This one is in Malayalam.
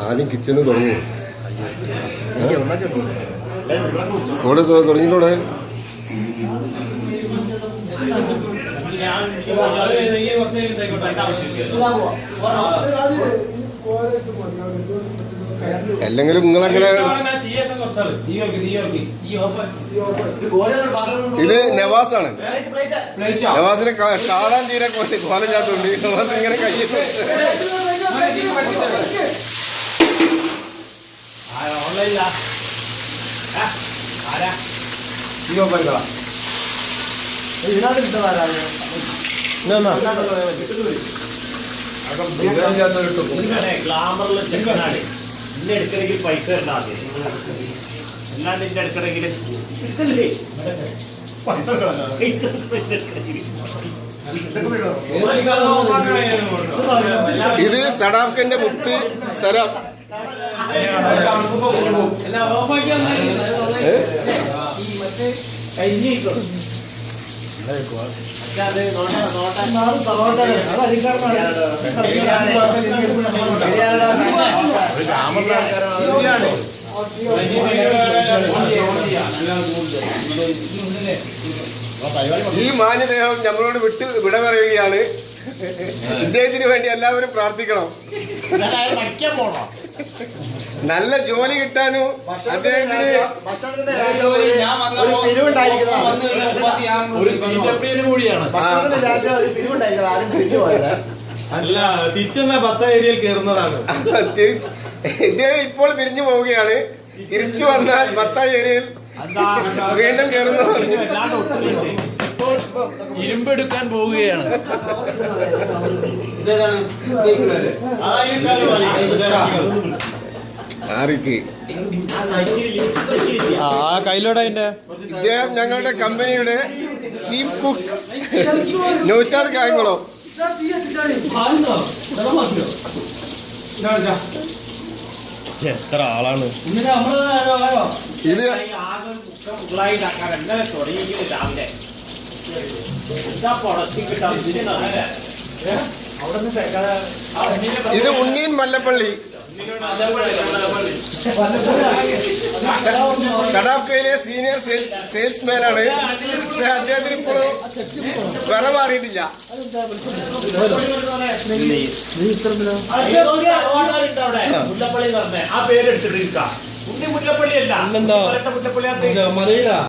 ആദ്യം കിച്ചണ് തുടങ്ങി ഇവിടെ തുടങ്ങിയിട്ടോടെ അല്ലെങ്കിലും നിങ്ങളെങ്ങനെ ഇത് നവാസാണ്. നവാസിനെ കാണാൻ തീരെ കോലഞ്ഞാത്തുണ്ട്. നവാസ് ഇങ്ങനെ കയ്യിൽ നിന്റെ എടുക്കണമെങ്കിൽ പൈസ ഉണ്ടാകും. അല്ലാണ്ട് നിന്റെ എടുക്കണമെങ്കിൽ ഇത് സഡാഫിന്റെ മുത്ത് സരം. ഈ മാന്യദേഹം നമ്മളോട് വിട പറയുകയാണ്. ഇദ്ദേഹത്തിന് വേണ്ടി എല്ലാവരും പ്രാർത്ഥിക്കണം. നല്ല ജോലി കിട്ടാനും അദ്ദേഹത്തിന് തിരിച്ചെന്ന 10 ഏരിയയിൽ കയറുന്നതാണ്. ഇദ്ദേഹം ഇപ്പോൾ പിരിഞ്ഞു പോവുകയാണ്. തിരിച്ചു വന്നാൽ 10 ഏരിയയിൽ വീണ്ടും കയറുന്നതാണ്. ഇരുമ്പെടുക്കാൻ പോവുകയാണ്. കയ്യിലോടെ ഇദ്ദേഹം ഞങ്ങളുടെ കമ്പനിയുടെ ചീഫ് കുക്ക് നൗഷാദ് കായംകുളം. എത്ര ആളാണ് ഇത്? ഇത് ഉണ്ണീൻ മല്ലപ്പള്ളി. സഡാഫ്കയിലെ സീനിയർ സെയിൽസ്മാനാണ്. പക്ഷെ അദ്ദേഹത്തിന് ഇപ്പോഴും വിറ മാറിയിട്ടില്ല. മുല്ലപ്പള്ളി അല്ല.